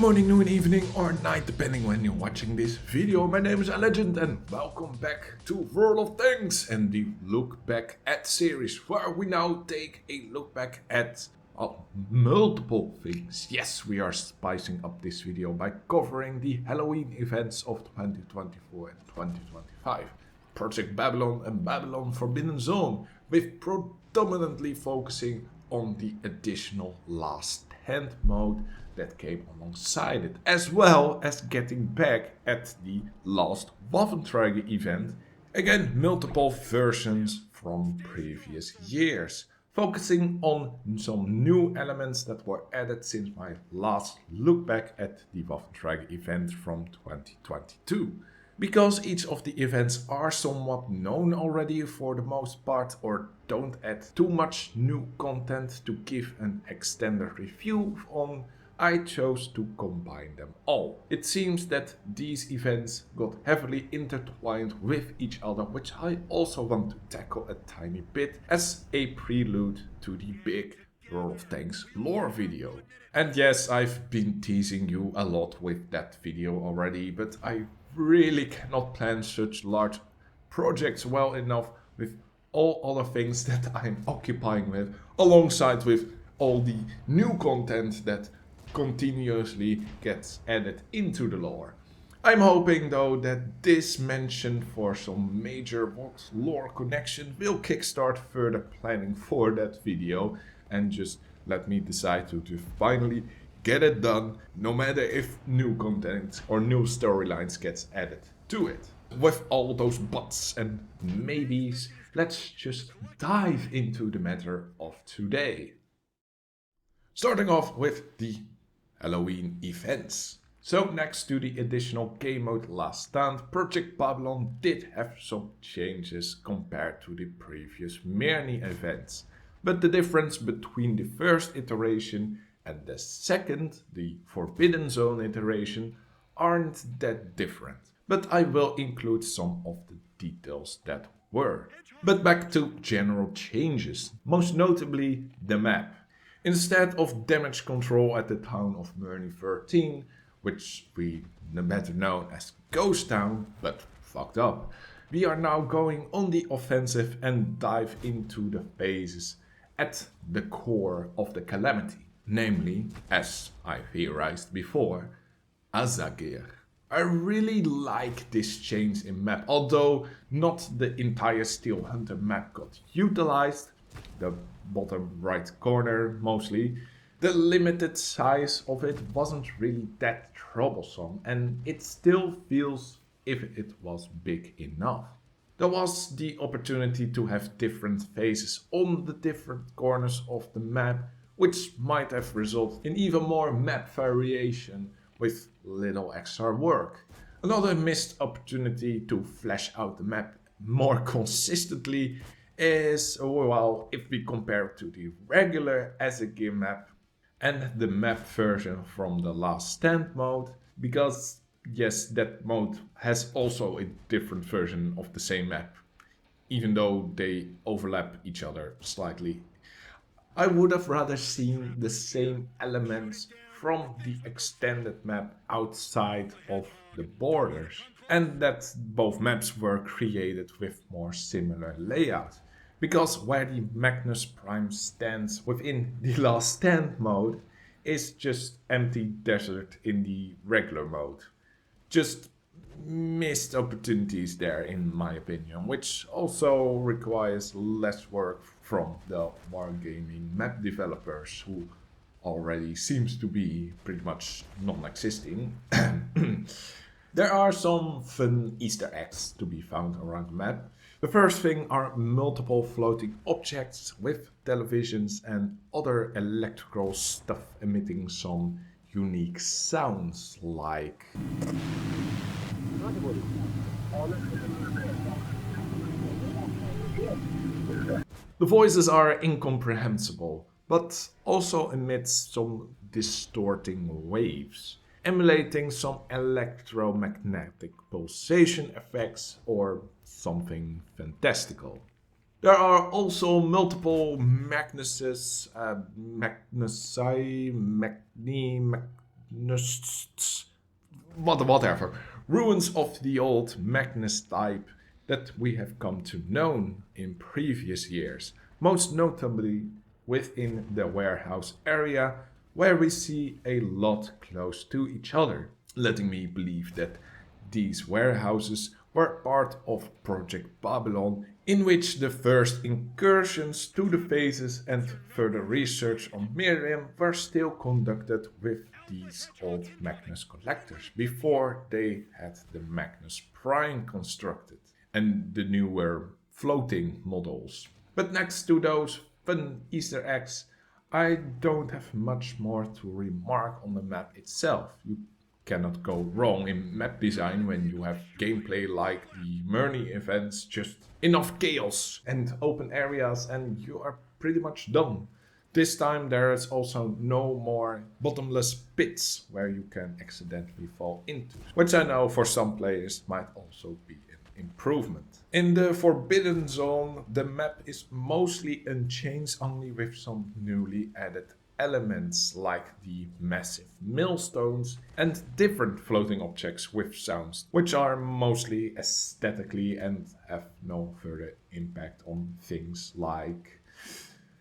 morning, noon, evening or night, depending when you're watching this video. My name is Legend and welcome back to World of Tanks and the Look Back At series, where we now take a look back at multiple things. Yes, we are spicing up this video by covering the Halloween events of 2024 and 2025. Project Babylon and Babylon Forbidden Zone, with predominantly focusing on the additional Last Stand mode that came alongside it, as well as getting back at the Last Waffentrager event, again multiple versions from previous years, focusing on some new elements that were added since my last look back at the Waffentrager event from 2022. Because each of the events are somewhat known already for the most part, or don't add too much new content to give an extended review on, I chose to combine them all. It seems that these events got heavily intertwined with each other, which I also want to tackle a tiny bit as a prelude to the big World of Tanks lore video. And yes, I've been teasing you a lot with that video already, but I really cannot plan such large projects well enough with all other things that I'm occupying with, alongside with all the new content that continuously gets added into the lore. I'm hoping though that this mention for some major WoT lore connection will kickstart further planning for that video and just let me decide to finally get it done, no matter if new content or new storylines gets added to it. With all those buts and maybes, let's just dive into the matter of today. Starting off with the Halloween events. So next to the additional game mode Last Stand, Project Babylon did have some changes compared to the previous Mirny events. But the difference between the first iteration and the second, the Forbidden Zone iteration, aren't that different. But I will include some of the details that were. But back to general changes, most notably the map. Instead of damage control at the town of Mirny 13, which we better known as Ghost Town, but fucked up, we are now going on the offensive and dive into the phases at the core of the calamity, namely, as I theorized before, Azagir. I really like this change in map, although not the entire Steel Hunter map got utilized, the bottom right corner mostly. The limited size of it wasn't really that troublesome, and it still feels if it was big enough. There was the opportunity to have different phases on the different corners of the map, which might have resulted in even more map variation with little extra work. Another missed opportunity to flesh out the map more consistently is, well, if we compare it to the regular Azagir map and the map version from the Last Stand mode, because yes, that mode has also a different version of the same map, even though they overlap each other slightly. I would have rather seen the same elements from the extended map outside of the borders, and that both maps were created with more similar layout. Because where the Magnus Prime stands within the Last Stand mode is just empty desert in the regular mode. Just missed opportunities there in my opinion, which also requires less work from the wargaming map developers, who already seems to be pretty much non-existing. There are some fun Easter eggs to be found around the map. The first thing are multiple floating objects with televisions and other electrical stuff emitting some unique sounds like the voices are incomprehensible, but also emit some distorting waves, emulating some electromagnetic pulsation effects or something fantastical. There are also multiple Magnuses, whatever, ruins of the old Magnus type that we have come to know in previous years, most notably within the warehouse area where we see a lot close to each other, letting me believe that these warehouses were part of Project Babylon, in which the first incursions to the phases and further research on Miriam were still conducted with these old Magnus collectors before they had the Magnus Prime constructed and the newer floating models. But next to those fun Easter eggs, I don't have much more to remark on the map itself. You cannot go wrong in map design when you have gameplay like the Murney events, just enough chaos and open areas and you are pretty much done. This time there is also no more bottomless pits where you can accidentally fall into, which I know for some players might also be an improvement. In the Forbidden Zone, the map is mostly unchanged, only with some newly added elements like the massive millstones and different floating objects with sounds, which are mostly aesthetically and have no further impact on things like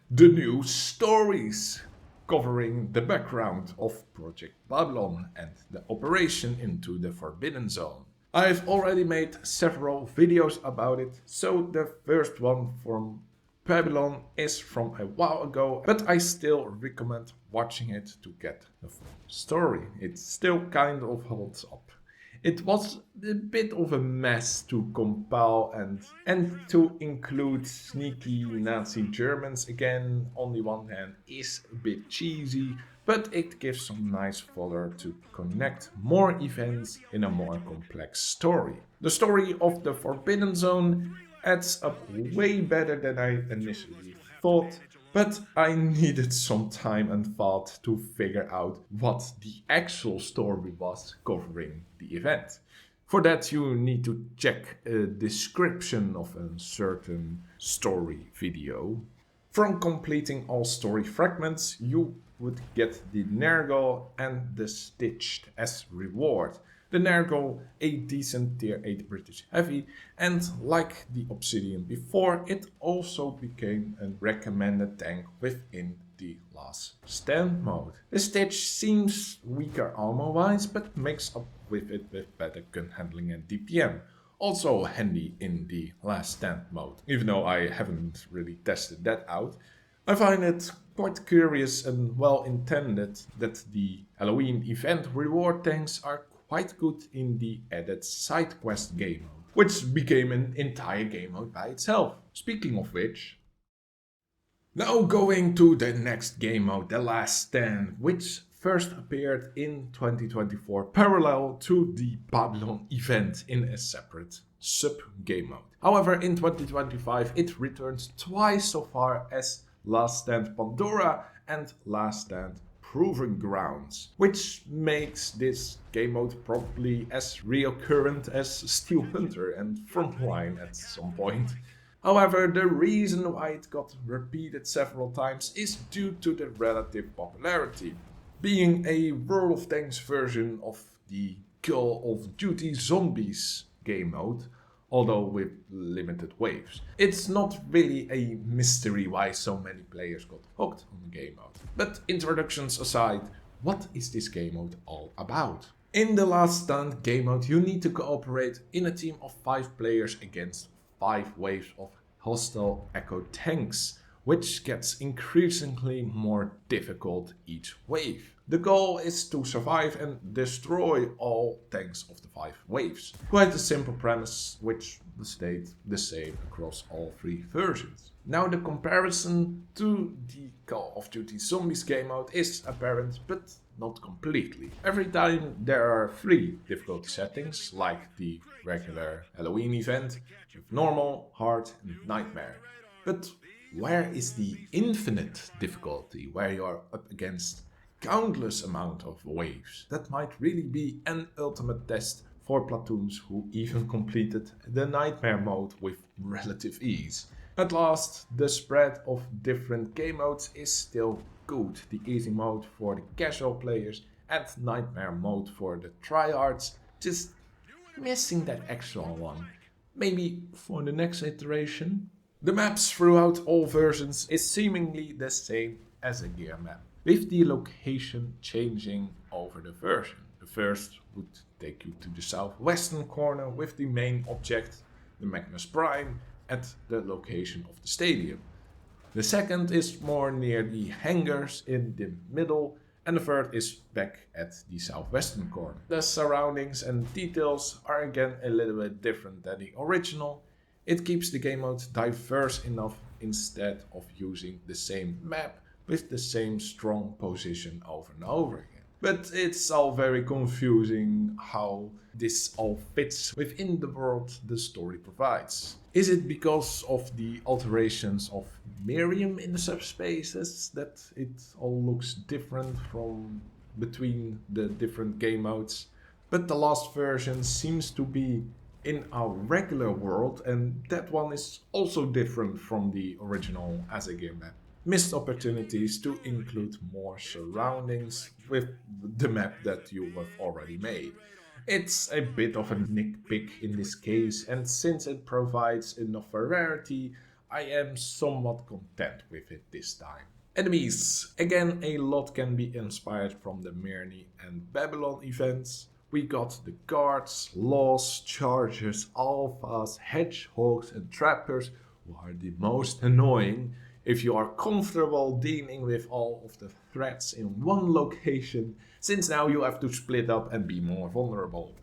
the new stories covering the background of Project Babylon and the operation into the Forbidden Zone. I've already made several videos about it, so the first one from Babylon is from a while ago, but I still recommend watching it to get the full story. It still kind of holds up. It was a bit of a mess to compile and to include sneaky Nazi Germans again on the one hand is a bit cheesy, but it gives some nice fodder to connect more events in a more complex story. The story of the Forbidden Zone adds up way better than I initially thought, but I needed some time and thought to figure out what the actual story was covering the event. For that you need to check a description of a certain story video. From completing all story fragments you would get the Nergal and the Stitched as reward. The Nergal, a decent tier 8 British heavy, and like the Obsidian before, it also became a recommended tank within the Last Stand mode. The Stitch seems weaker armor wise, but makes up with it with better gun handling and DPM. Also handy in the Last Stand mode, even though I haven't really tested that out. I find it quite curious and well intended that the Halloween event reward tanks are quite good in the added side quest game mode, which became an entire game mode by itself. Speaking of which, now going to the next game mode, The Last Stand, which first appeared in 2024 parallel to the Babylon event in a separate sub-game mode. However, in 2025 it returned twice so far as Last Stand Pandora and Last Stand Proving Grounds, which makes this game mode probably as recurrent as Steel Hunter and Frontline at some point. However, the reason why it got repeated several times is due to the relative popularity, being a World of Tanks version of the Call of Duty Zombies game mode, although with limited waves. It's not really a mystery why so many players got hooked on the game mode. But introductions aside, what is this game mode all about? In the Last Stand game mode, you need to cooperate in a team of 5 players against 5 waves of hostile Echo tanks, which gets increasingly more difficult each wave. The goal is to survive and destroy all tanks of the 5 waves. Quite a simple premise, which stayed the same across all 3 versions. Now the comparison to the Call of Duty Zombies game mode is apparent, but not completely. Every time there are 3 difficulty settings, like the regular Halloween event, with normal, hard and nightmare. But where is the infinite difficulty, where you are up against countless amount of waves? That might really be an ultimate test for platoons who even completed the nightmare mode with relative ease. At last, the spread of different game modes is still good. The easy mode for the casual players add nightmare mode for the tryhards, just missing that extra one. Maybe for the next iteration. The maps throughout all versions is seemingly the same as a gear map, with the location changing over the version. The first would take you to the southwestern corner with the main object, the Magnus Prime, at the location of the stadium. The second is more near the hangars in the middle, and the third is back at the southwestern corner. The surroundings and details are again a little bit different than the original. It keeps the game mode diverse enough instead of using the same map with the same strong position over and over again. But it's all very confusing how this all fits within the world the story provides. Is it because of the alterations of Miriam in the subspaces that it all looks different from between the different game modes? But the last version seems to be in our regular world, and that one is also different from the original as a game map. Missed opportunities to include more surroundings with the map that you have already made. It's a bit of a nitpick in this case, and since it provides enough variety, I am somewhat content with it this time. Enemies. Again, a lot can be inspired from the Myrni and Babylon events. We got the guards, laws, chargers, alphas, hedgehogs and trappers, who are the most annoying. If you are comfortable dealing with all of the threats in one location, since now you have to split up and be more vulnerable.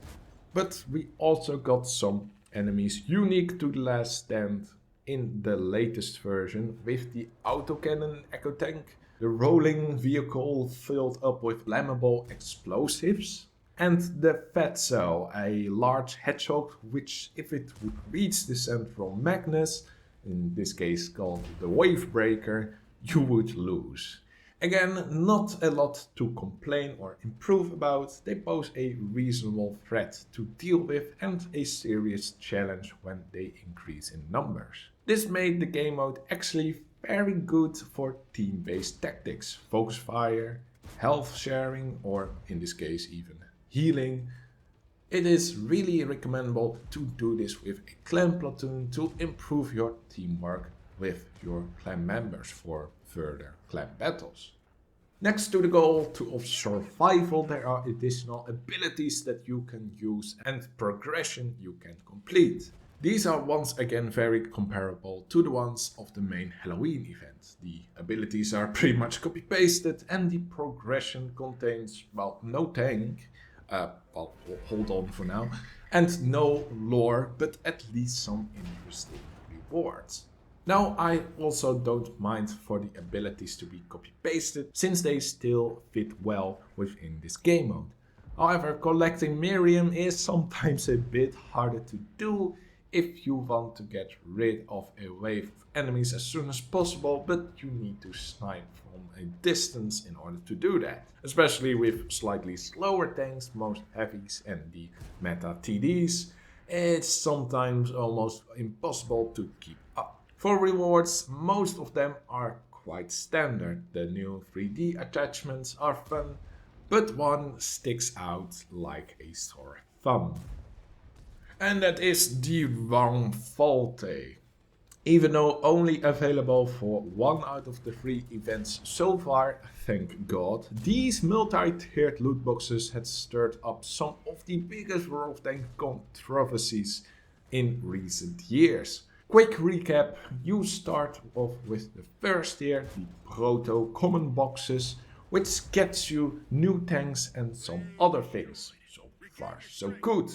But we also got some enemies unique to the Last Stand in the latest version, with the autocannon echo tank, the rolling vehicle filled up with flammable explosives, and the Fatso, a large hedgehog which, if it would reach the central Magnus, in this case called the Wave Breaker, you would lose. Again, not a lot to complain or improve about. They pose a reasonable threat to deal with and a serious challenge when they increase in numbers. This made the game mode actually very good for team-based tactics, focus fire, health sharing, or in this case even healing. It is really recommendable to do this with a clan platoon to improve your teamwork with your clan members for further clan battles. Next to the goal of survival, there are additional abilities that you can use and progression you can complete. These are once again very comparable to the ones of the main Halloween event. The abilities are pretty much copy-pasted and the progression contains, well, no tank, well, hold on for now, and no lore, but at least some interesting rewards. Now, I also don't mind for the abilities to be copy-pasted, since they still fit well within this game mode. However, collecting Miriam is sometimes a bit harder to do if you want to get rid of a wave of enemies as soon as possible, but you need to snipe from a distance in order to do that. Especially with slightly slower tanks, most heavies and the meta TDs, it's sometimes almost impossible to keep up. For rewards, most of them are quite standard. The new 3D attachments are fun, but one sticks out like a sore thumb. And that is the WoT. Even though only available for 1 out of the 3 events so far, thank God, these multi-tiered loot boxes had stirred up some of the biggest World of Tanks controversies in recent years. Quick recap, you start off with the first tier, the Proto Common boxes, which gets you new tanks and some other things. So far so good.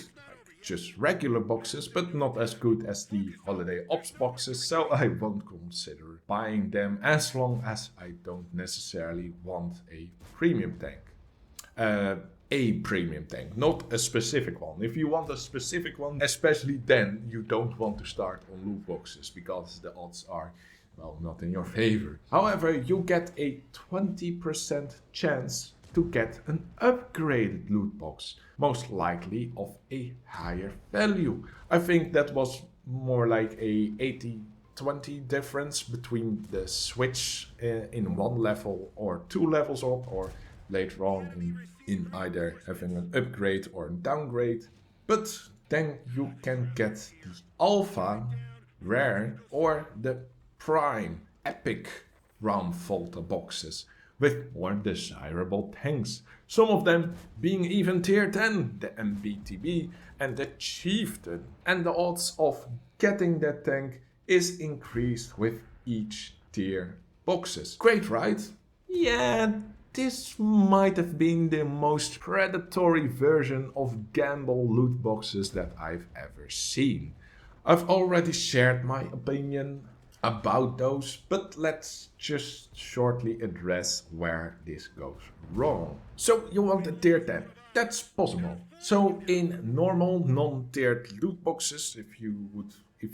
Just regular boxes, but not as good as the Holiday Ops boxes, so I won't consider buying them as long as I don't necessarily want a premium tank. A premium tank, not a specific one. If you want a specific one, especially then, you don't want to start on loot boxes, because the odds are, well, not in your favor. However, you get a 20% chance to get an upgraded loot box, most likely of a higher value. I think that was more like a 80-20 difference between the switch in 1 level or 2 levels up, or later on in either having an upgrade or a downgrade. But then you can get the alpha, rare or the prime epic round folder boxes with more desirable tanks. Some of them being even tier 10, the MBTB and the Chieftain. And the odds of getting that tank is increased with each tier boxes. Great, right? Yeah, this might have been the most predatory version of gamble loot boxes that I've ever seen. I've already shared my opinion about those, but let's just shortly address where this goes wrong. So you want a tier 10. That's possible. So in normal non-tiered loot boxes, if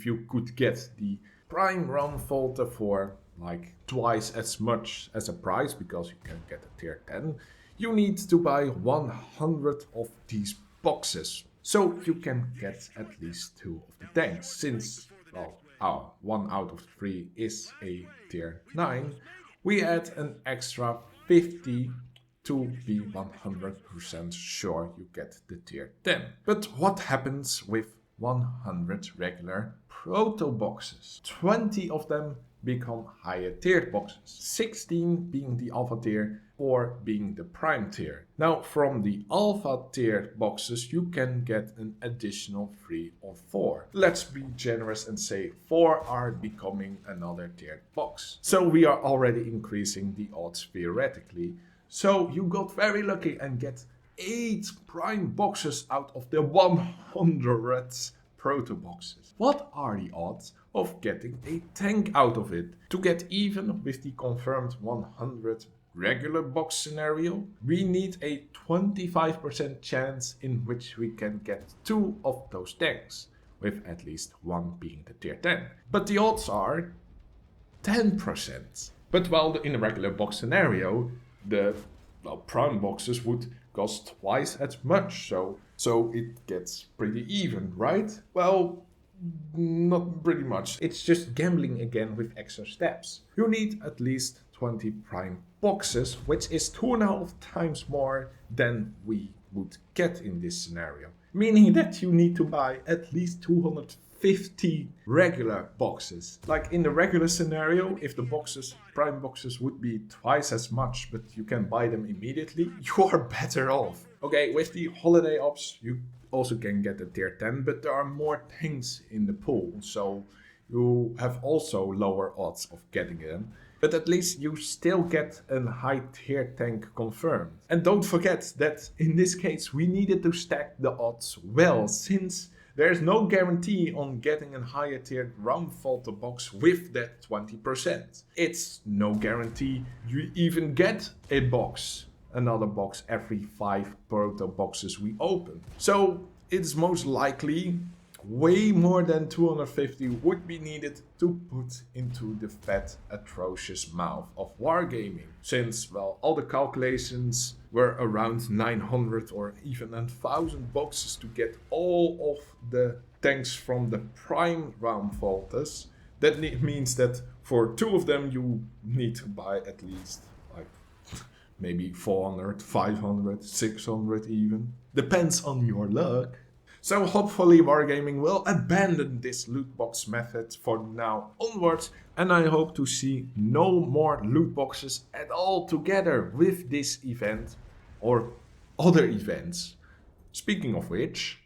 you could get the prime run Volta for like twice as much as a price, because you can get a tier 10, you need to buy 100 of these boxes. So you can get at least 2 of the tanks, since, well, 1 out of 3 is a tier 9, we add an extra 50 to be 100% sure you get the tier 10. But what happens with 100 regular proto boxes? 20 of them become higher tiered boxes, 16 being the alpha tier or being the prime tier. Now from the alpha tier boxes you can get an additional 3 or 4. Let's be generous and say 4 are becoming another tiered box. So we are already increasing the odds theoretically. So you got very lucky and get 8 prime boxes out of the 100 proto boxes. What are the odds of getting a tank out of it? To get even with the confirmed 100 regular box scenario, we need a 25% chance in which we can get 2 of those tanks, with at least 1 being the tier 10. But the odds are 10%. But while in a regular box scenario, the prime boxes would cost twice as much, so it gets pretty even, right? Well, not pretty much. It's just gambling again with extra steps. You need at least 20 prime boxes, which is 2.5 times more than we would get in this scenario. Meaning that you need to buy at least 250 regular boxes. Like in the regular scenario, if the prime boxes would be twice as much, but you can buy them immediately, you are better off. Okay, with the holiday ops, you also can get a tier 10, but there are more tanks in the pool, so you have also lower odds of getting them. But at least you still get a high tier tank confirmed. And don't forget that in this case we needed to stack the odds well, since there's no guarantee on getting a higher tiered round Volta box with that 20%. It's no guarantee you even get a box, another box every 5 proto boxes we open. So it's most likely way more than 250 would be needed to put into the fat, atrocious mouth of wargaming. Since, well, all the calculations were around 900 or even 1,000 boxes to get all of the tanks from the prime round Voltas. That means that for 2 of them you need to buy at least like maybe 400, 500, 600 even. Depends on your luck. So hopefully Wargaming will abandon this loot box method for now onwards, and I hope to see no more loot boxes at all together with this event or other events. Speaking of which,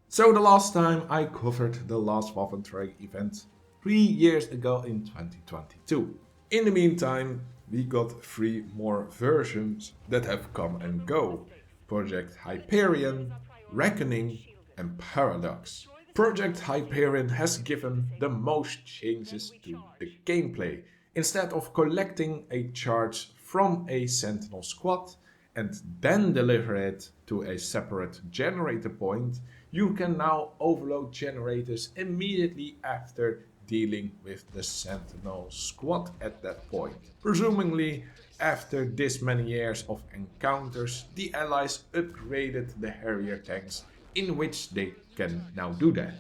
so the last time I covered the last Waffentrager event 3 years ago in 2022. In the meantime, we got 3 more versions that have come and go. Project Hyperion, Reckoning and Paradox. Project Hyperion has given the most changes to the gameplay. Instead of collecting a charge from a Sentinel squad and then deliver it to a separate generator point, you can now overload generators immediately after dealing with the Sentinel squad at that point. Presumably, after this many years of encounters, the allies upgraded the Harrier tanks in which they can now do that.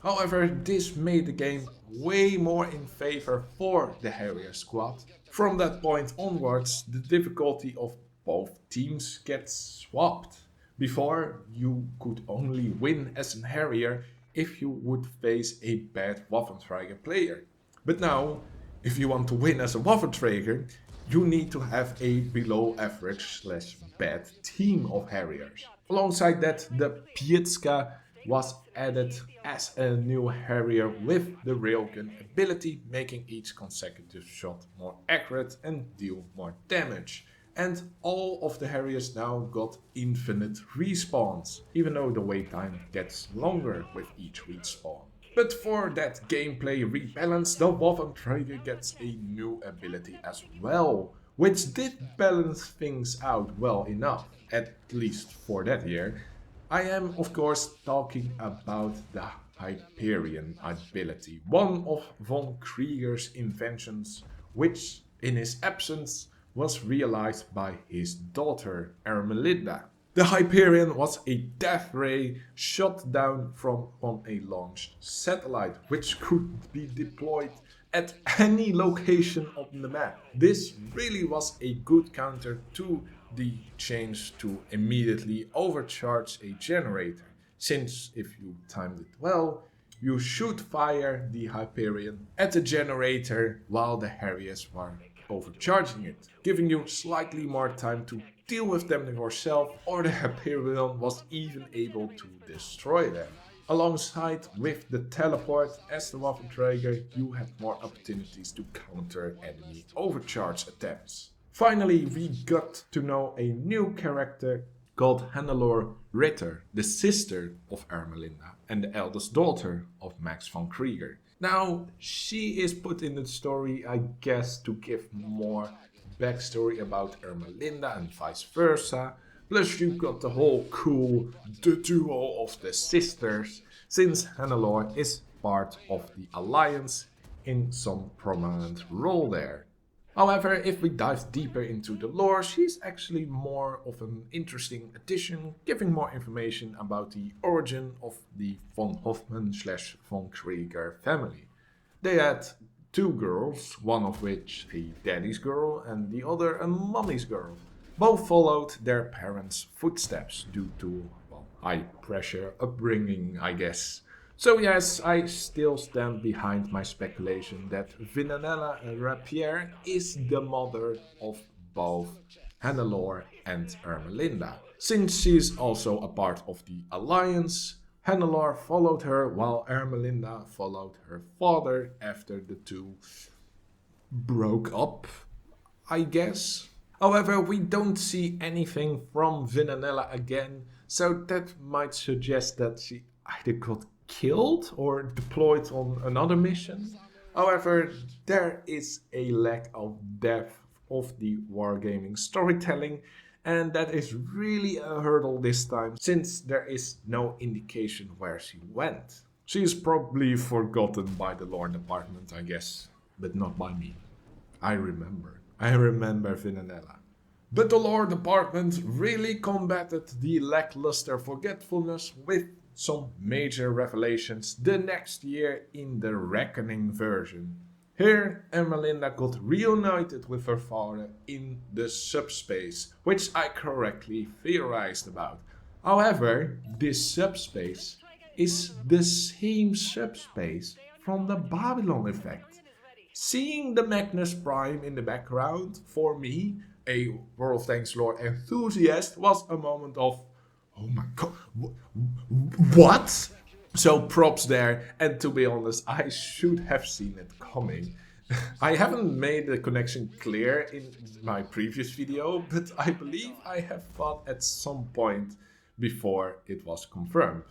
However, this made the game way more in favor for the Harrier squad. From that point onwards, the difficulty of both teams gets swapped. Before, you could only win as an Harrier if you would face a bad Waffentrager player. But now, if you want to win as a Waffentrager, you need to have a below average slash bad team of Harriers. Alongside that, the Pietska was added as a new Harrier with the railgun ability, making each consecutive shot more accurate and deal more damage. And all of the Harriers now got infinite respawns, even though the wait time gets longer with each respawn. But for that gameplay rebalance, the Waffentrager gets a new ability as well, which did balance things out well enough, at least for that year. I am of course talking about the Hyperion ability, one of von Krieger's inventions, which in his absence was realized by his daughter Ermelinda. The Hyperion was a death ray shot down from on a launched satellite, which could be deployed at any location on the map. This really was a good counter to the change to immediately overcharge a generator, since if you timed it well, you should fire the Hyperion at the generator while the Harriers were overcharging it, giving you slightly more time to deal with them yourself, or the Hyperion was even able to destroy them. Alongside with the teleport as the Waffentrager, you had more opportunities to counter enemy overcharge attempts. Finally, we got to know a new character called Hannelore Ritter, the sister of Ermelinda and the eldest daughter of Max von Krieger. Now, she is put in the story, I guess, to give more backstory about Ermelinda and vice versa. Plus, you got the whole cool duo of the sisters, since Hannelore is part of the Alliance in some prominent role there. However, if we dive deeper into the lore, she's actually more of an interesting addition, giving more information about the origin of the von Hoffman slash von Krieger family. They had two girls, one of which a daddy's girl and the other a mommy's girl. Both followed their parents' footsteps due to, well, high pressure upbringing, I guess. So yes, I still stand behind my speculation that Vinanella Rapier is the mother of both Hannelore and Ermelinda. Since she is also a part of the Alliance, Hannelore followed her while Ermelinda followed her father after the two broke up, I guess. However, we don't see anything from Vinanella again, so that might suggest that she either got killed or deployed on another mission. However, there is a lack of depth of the wargaming storytelling, and that is really a hurdle this time, since there is no indication where she went. She is probably forgotten by the lore department, I guess, but not by me. I remember Vinanella. But the lore department really combated the lackluster forgetfulness with some major revelations the next year in the Reckoning version. Here, Ermelinda got reunited with her father in the subspace, which I correctly theorized about. However, this subspace is the same subspace from the Babylon effect. Seeing the Magnus Prime in the background, for me, a World of Tanks lore enthusiast, was a moment of, oh my god, what? So props there, and to be honest, I should have seen it coming. I haven't made the connection clear in my previous video, but I believe I have thought at some point before it was confirmed.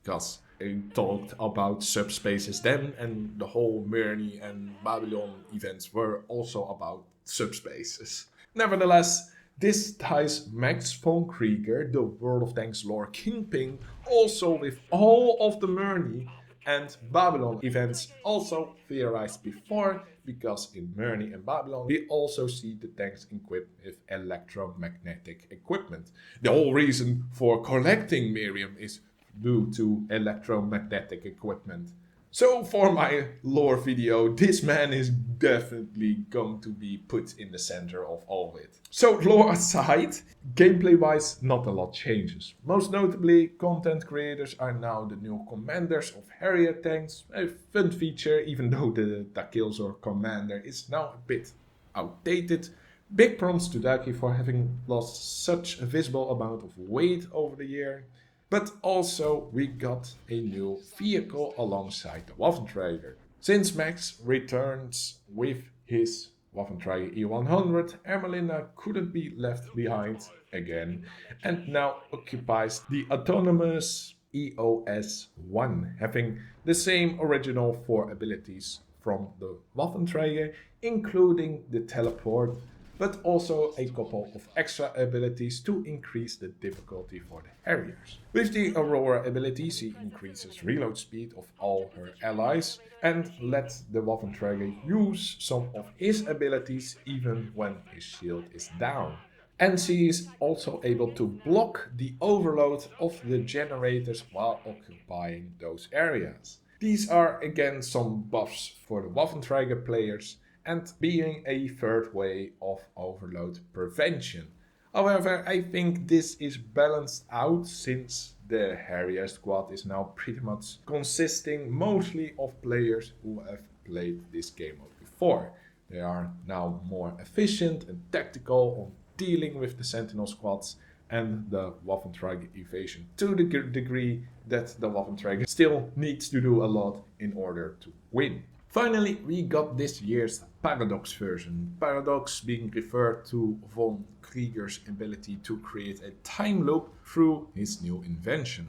Because I talked about subspaces then, and the whole Myrni and Babylon events were also about subspaces. Nevertheless, this ties Max von Krieger, the World of Tanks lore kingpin, also with all of the Myrni and Babylon events also theorized before, because in Myrni and Babylon we also see the tanks equipped with electromagnetic equipment. The whole reason for collecting Miriam is due to electromagnetic equipment. So for my lore video, this man is definitely going to be put in the center of all of it. So lore aside, gameplay wise not a lot changes. Most notably, content creators are now the new commanders of Harrier tanks, a fun feature even though the Takilzor commander is now a bit outdated. Big props to Daki for having lost such a visible amount of weight over the year. But also we got a new vehicle alongside the Waffentrager. Since Max returns with his Waffentrager E100, Ermelina couldn't be left behind again and now occupies the autonomous EOS-1, having the same original 4 abilities from the Waffentrager, including the teleport, but also a couple of extra abilities to increase the difficulty for the Harriers. With the Aurora ability, she increases reload speed of all her allies and lets the Waffentrager use some of his abilities even when his shield is down. And she is also able to block the overload of the generators while occupying those areas. These are again some buffs for the Waffentrager players and being a third way of overload prevention. However, I think this is balanced out since the Harrier squad is now pretty much consisting mostly of players who have played this game mode before. They are now more efficient and tactical on dealing with the Sentinel squads and the Waffentrager evasion to the degree that the Waffentrager still needs to do a lot in order to win. Finally, we got this year's Paradox version. Paradox being referred to von Krieger's ability to create a time loop through his new invention.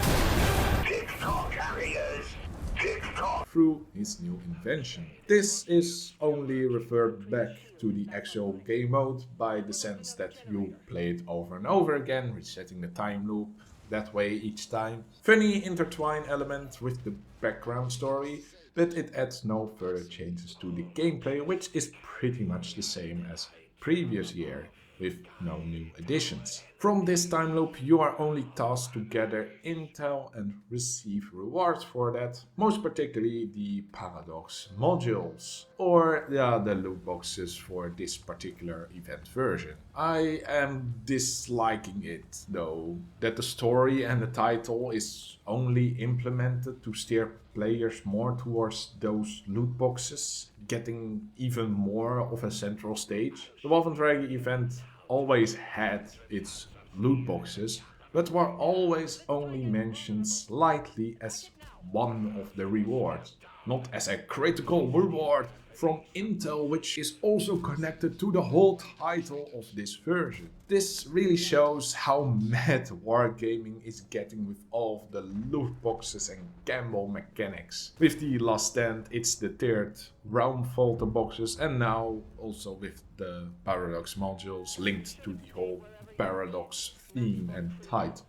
Through his new invention. This is only referred back to the actual game mode by the sense that you play it over and over again, resetting the time loop that way each time. Funny intertwine element with the background story, but it adds no further changes to the gameplay, which is pretty much the same as previous year, with no new additions. From this time loop, you are only tasked to gather intel and receive rewards for that, most particularly the Paradox modules, or the loot boxes for this particular event version. I am disliking it though, that the story and the title is only implemented to steer players more towards those loot boxes, getting even more of a central stage. The Waffentrager event always had its loot boxes, but were always only mentioned slightly as one of the rewards, not as a critical reward from intel, which is also connected to the whole title of this version. This really shows how mad wargaming is getting with all of the loot boxes and gamble mechanics. With the Last Stand, it's the third round Volta boxes, and now also with the Paradox modules linked to the whole Paradox theme and title.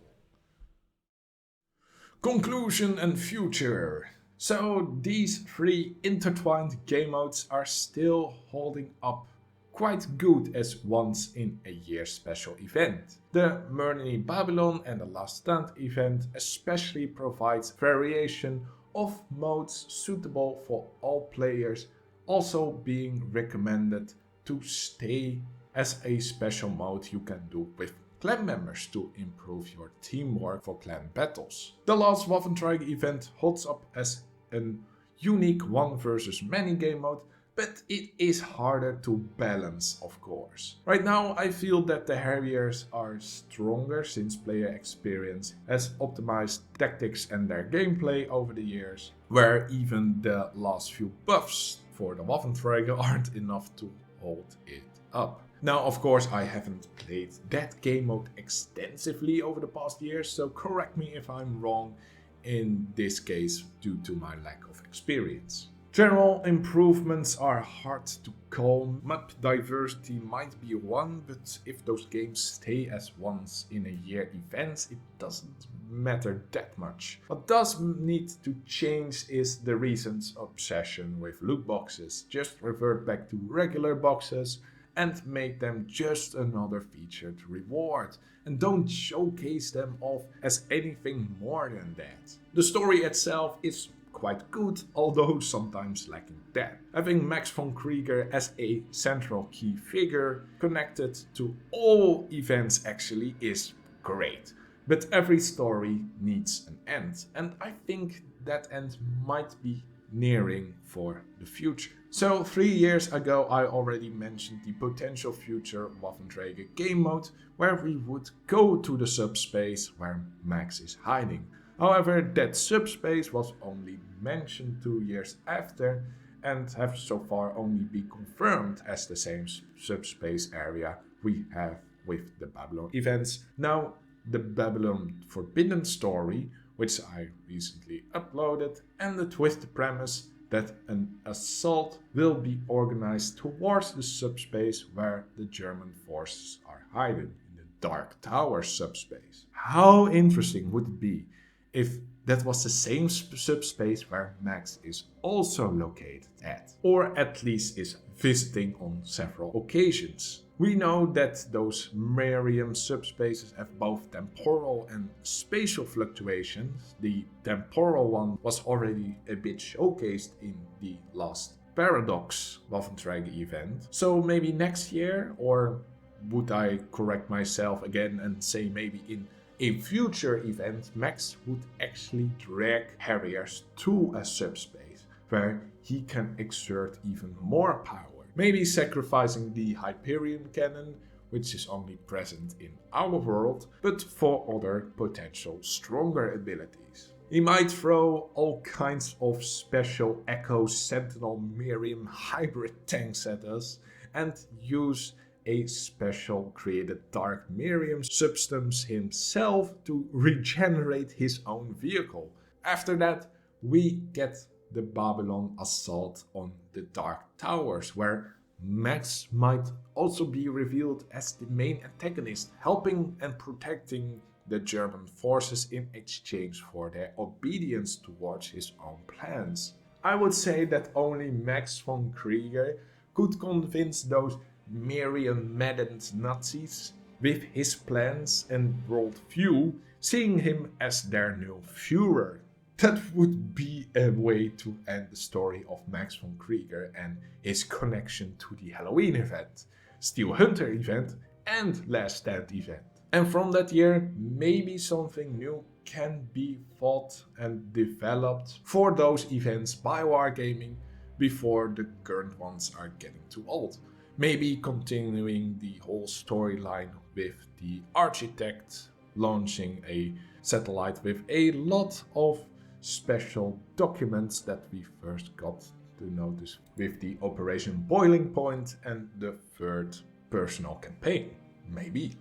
Conclusion and future. So these 3 intertwined game modes are still holding up quite good as once in a year special event. The Murney Babylon and the Last Stand event especially provides variation of modes suitable for all players, also being recommended to stay as a special mode you can do with clan members to improve your teamwork for clan battles. The last Waffentrager event holds up as an unique one versus many game mode, but it is harder to balance, of course. Right now I feel that the Harriers are stronger since player experience has optimized tactics and their gameplay over the years, where even the last few buffs for the Waffentrager aren't enough to hold it up. Now, of course, I haven't played that game mode extensively over the past years, so correct me if I'm wrong in this case due to my lack of experience. General improvements are hard to call. Map diversity might be one, but if those games stay as once in a year events, it doesn't matter that much. What does need to change is the recent obsession with loot boxes. Just revert back to regular boxes and make them just another featured reward, and don't showcase them off as anything more than that. The story itself is quite good, although sometimes lacking depth. Having Max von Krieger as a central key figure connected to all events actually is great. But every story needs an end, and I think that end might be nearing for the future. So 3 years ago I already mentioned the potential future Waffentrager game mode where we would go to the subspace where Max is hiding. However, that subspace was only mentioned 2 years after and have so far only been confirmed as the same subspace area we have with the Babylon events. Now, the Babylon Forbidden story, which I recently uploaded, ended with the premise that an assault will be organized towards the subspace where the German forces are hiding, in the Dark Tower subspace. How interesting would it be if that was the same subspace where Max is also located at, or at least is visiting on several occasions. We know that those Miriam subspaces have both temporal and spatial fluctuations. The temporal one was already a bit showcased in the last Paradox Waffentrager event. So maybe next year, or would I correct myself again and say maybe in a future event, Max would actually drag Harriers to a subspace where he can exert even more power. Maybe sacrificing the Hyperion cannon, which is only present in our world, but for other potential stronger abilities. He might throw all kinds of special Echo Sentinel Miriam hybrid tanks at us and use a special created Dark Miriam substance himself to regenerate his own vehicle. After that, we get the Babylon assault on the Dark Towers, where Max might also be revealed as the main antagonist, helping and protecting the German forces in exchange for their obedience towards his own plans. I would say that only Max von Krieger could convince those Miriam-maddened Nazis with his plans and worldview, seeing him as their new Führer. That would be a way to end the story of Max von Krieger and his connection to the Halloween event, Steel Hunter event and Last Stand event. And from that year, maybe something new can be thought and developed for those events by Wargaming before the current ones are getting too old. Maybe continuing the whole storyline with the architect launching a satellite with a lot of special documents that we first got to notice with the Operation Boiling Point and the third personal campaign. Maybe.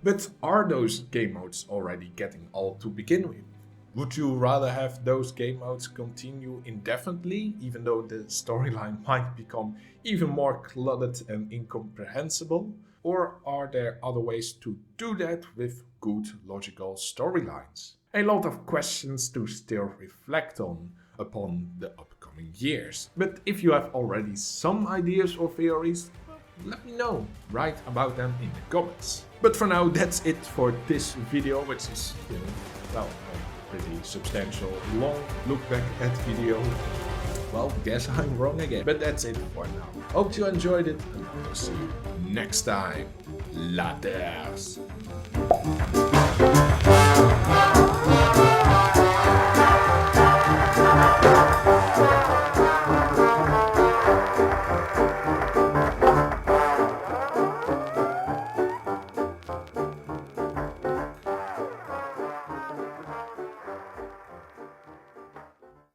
But are those game modes already getting old to begin with? Would you rather have those game modes continue indefinitely, even though the storyline might become even more cluttered and incomprehensible? Or are there other ways to do that with good logical storylines? A lot of questions to still reflect on upon the upcoming years. But if you have already some ideas or theories, let me know. Write about them in the comments. But for now, that's it for this video, which is, well, a pretty substantial, long look back at video. Well, guess I'm wrong again. But that's it for now. Hope you enjoyed it, and I will see you next time. Laters.